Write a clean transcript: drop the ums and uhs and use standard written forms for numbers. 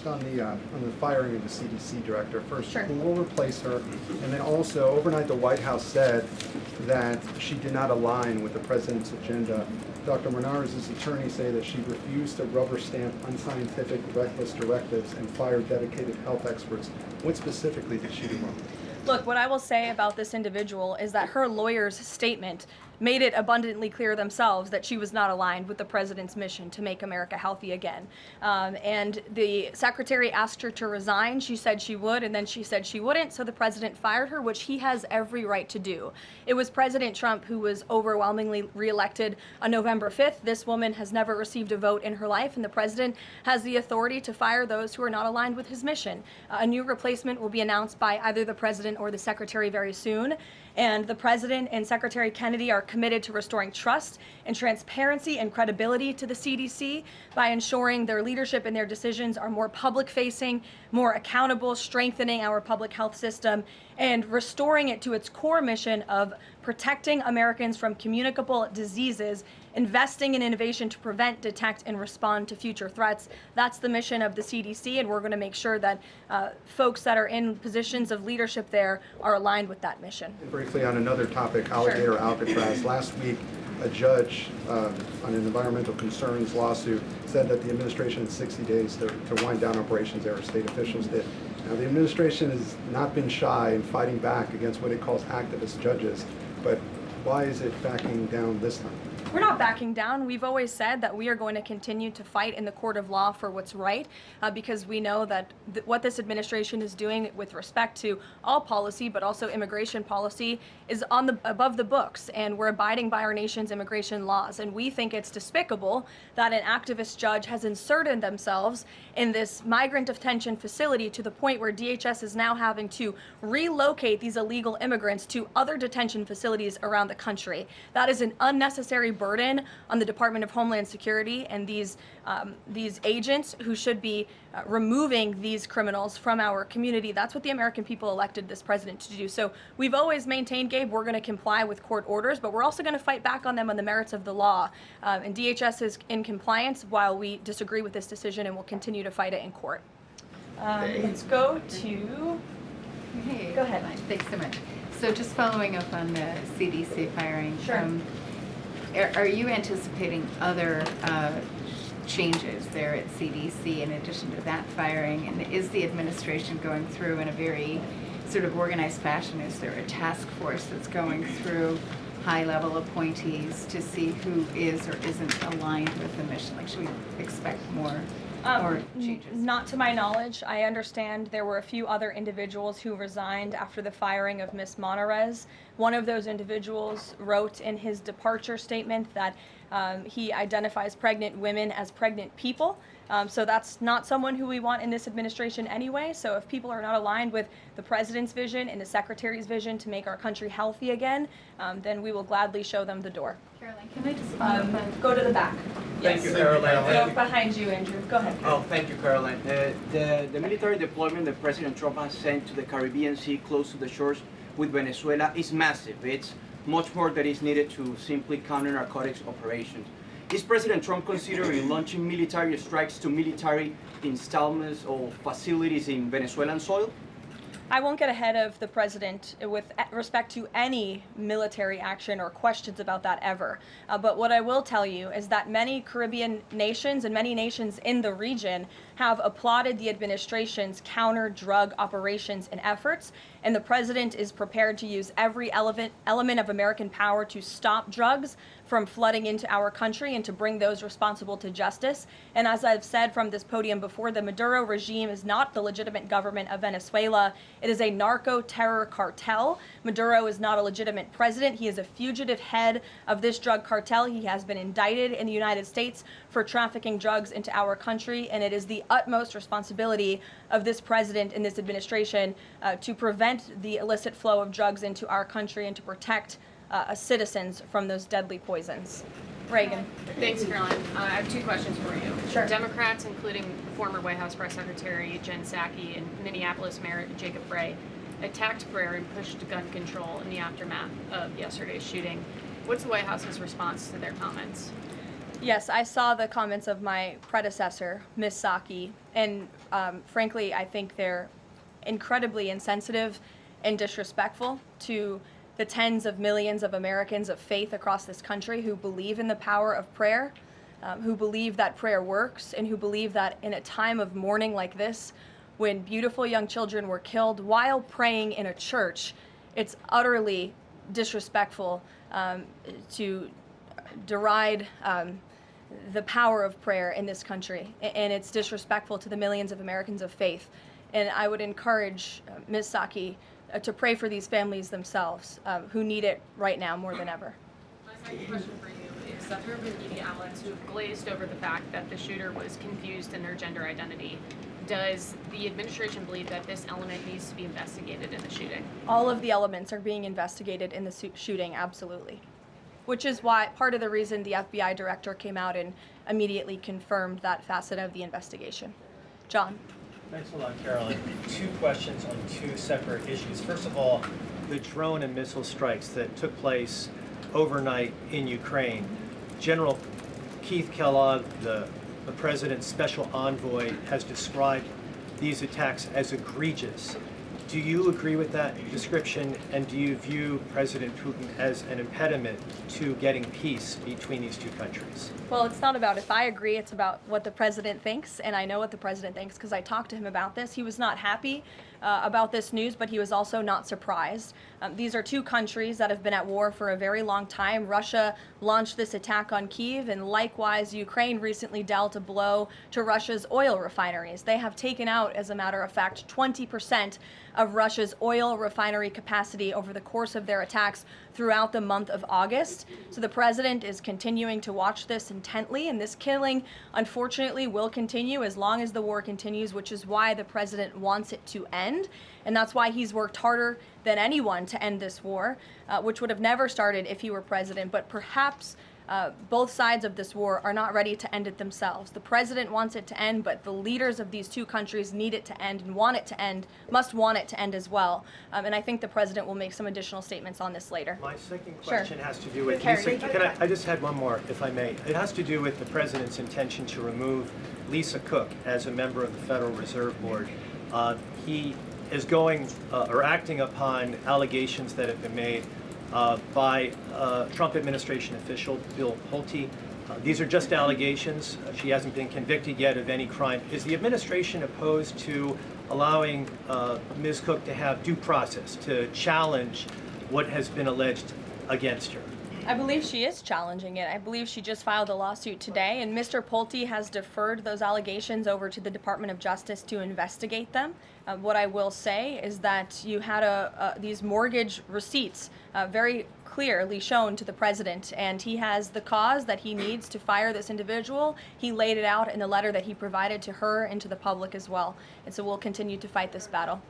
On the firing of the CDC director, first, Sure. who will replace her? And then also, overnight, the White House said that she did not align with the president's agenda. Dr. Monarez's attorneys say that she refused to rubber stamp unscientific, reckless directives and fire dedicated health experts. What specifically did she do wrong? Look, what I will say about this individual is that her lawyer's statement made it abundantly clear themselves that she was not aligned with the president's mission to make America healthy again. And the secretary asked her to resign. She said she would, and then she said she wouldn't, so the president fired her, which he has every right to do. It was President Trump who was overwhelmingly reelected on November 5th. This woman has never received a vote in her life, and the president has the authority to fire those who are not aligned with his mission. A new replacement will be announced by either the president or the secretary very soon. And the president and Secretary Kennedy are committed to restoring trust and transparency and credibility to the CDC by ensuring their leadership and their decisions are more public-facing, more accountable, strengthening our public health system, and restoring it to its core mission of protecting Americans from communicable diseases, investing in innovation to prevent, detect, and respond to future threats. That's the mission of the CDC, and we're going to make sure that folks that are in positions of leadership there are aligned with that mission. Briefly on another topic, alligator Alcatraz. Last week, a judge on an environmental concerns lawsuit said that the administration had 60 days to wind down operations there, state officials did. Now, the administration has not been shy in fighting back against what it calls activist judges, but why is it backing down this time? We're not backing down. We've always said that we are going to continue to fight in the court of law for what's right, because we know that what this administration is doing with respect to all policy, but also immigration policy, is above the books, and we're abiding by our nation's immigration laws. And we think it's despicable that an activist judge has inserted themselves in this migrant detention facility to the point where DHS is now having to relocate these illegal immigrants to other detention facilities around the country. That is an unnecessary burden on the Department of Homeland Security and these agents who should be removing these criminals from our community. That's what the American people elected this president to do. So we've always maintained, Gabe, we're going to comply with court orders, but we're also going to fight back on them on the merits of the law. And DHS is in compliance while we disagree with this decision, and we'll continue to fight it in court. Let's go to... Hey, go ahead. Thanks so much. So just following up on the CDC firing. Sure. Are you anticipating other changes there at CDC in addition to that firing? And is the administration going through in a very sort of organized fashion? Is there a task force that's going through high-level appointees to see who is or isn't aligned with the mission? Like, should we expect more changes? Not to my knowledge. I understand there were a few other individuals who resigned after the firing of Ms. Monarez. One of those individuals wrote in his departure statement that he identifies pregnant women as pregnant people. So that's not someone who we want in this administration anyway. So if people are not aligned with the president's vision and the secretary's vision to make our country healthy again, then we will gladly show them the door. Karoline, can I just follow up on... Go to the back. Thank you, Karoline. Go behind you, Andrew. Go ahead. Oh, thank you, Karoline. The military deployment that President Trump has sent to the Caribbean Sea close to the shores with Venezuela is massive. It's much more that is needed to simply counter narcotics operations. Is President Trump considering launching military strikes to military installments or facilities in Venezuelan soil? I won't get ahead of the president with respect to any military action or questions about that ever. But what I will tell you is that many Caribbean nations and many nations in the region have applauded the administration's counter-drug operations and efforts, and the president is prepared to use every element of American power to stop drugs from flooding into our country and to bring those responsible to justice. And as I've said from this podium before, the Maduro regime is not the legitimate government of Venezuela. It is a narco-terror cartel. Maduro is not a legitimate president. He is a fugitive head of this drug cartel. He has been indicted in the United States for trafficking drugs into our country, and it is the utmost responsibility of this president and this administration to prevent the illicit flow of drugs into our country and to protect citizens from those deadly poisons. Reagan. Thanks, Caroline. I have two questions for you. Sure. Democrats, including former White House Press Secretary Jen Psaki and Minneapolis Mayor Jacob Frey, attacked prayer and pushed gun control in the aftermath of yesterday's shooting. What's the White House's response to their comments? Yes, I saw the comments of my predecessor, Ms. Psaki, and frankly, I think they're incredibly insensitive and disrespectful to the tens of millions of Americans of faith across this country who believe in the power of prayer, who believe that prayer works, and who believe that in a time of mourning like this, when beautiful young children were killed while praying in a church, it's utterly disrespectful to deride the power of prayer in this country, and it's disrespectful to the millions of Americans of faith. And I would encourage Ms. Psaki to pray for these families themselves, who need it right now more than ever. My second question for you is that there have been media outlets who have glazed over the fact that the shooter was confused in their gender identity. Does the administration believe that this element needs to be investigated in the shooting? All of the elements are being investigated in the shooting, absolutely. Which is why part of the reason the FBI director came out and immediately confirmed that facet of the investigation. John. Thanks a lot, Karoline. Two questions on two separate issues. First of all, the drone and missile strikes that took place overnight in Ukraine. General Keith Kellogg, the president's special envoy, has described these attacks as egregious. Do you agree with that description, and do you view President Putin as an impediment to getting peace between these two countries? Well, it's not about if I agree, it's about what the president thinks, and I know what the president thinks because I talked to him about this. He was not happy about this news, but he was also not surprised. These are two countries that have been at war for a very long time. Russia launched this attack on Kyiv, and likewise, Ukraine recently dealt a blow to Russia's oil refineries. They have taken out, as a matter of fact, 20% of Russia's oil refinery capacity over the course of their attacks throughout the month of August. So the president is continuing to watch this intently, and this killing, unfortunately, will continue as long as the war continues, which is why the president wants it to end. And that's why he's worked harder than anyone to end this war, which would have never started if he were president. But perhaps both sides of this war are not ready to end it themselves. The president wants it to end, but the leaders of these two countries need it to end and want it to end, must want it to end as well. And I think the president will make some additional statements on this later. My second question has to do with Carrie, Lisa. I just had one more, if I may. It has to do with the president's intention to remove Lisa Cook as a member of the Federal Reserve Board. He is going or acting upon allegations that have been made by Trump administration official Bill Pulte. These are just allegations. She hasn't been convicted yet of any crime. Is the administration opposed to allowing Ms. Cook to have due process, to challenge what has been alleged against her? I believe she is challenging it. I believe she just filed a lawsuit today, and Mr. Pulte has deferred those allegations over to the Department of Justice to investigate them. What I will say is that you had these mortgage receipts very clearly shown to the president, and he has the cause that he needs to fire this individual. He laid it out in the letter that he provided to her and to the public as well. And so we'll continue to fight this battle.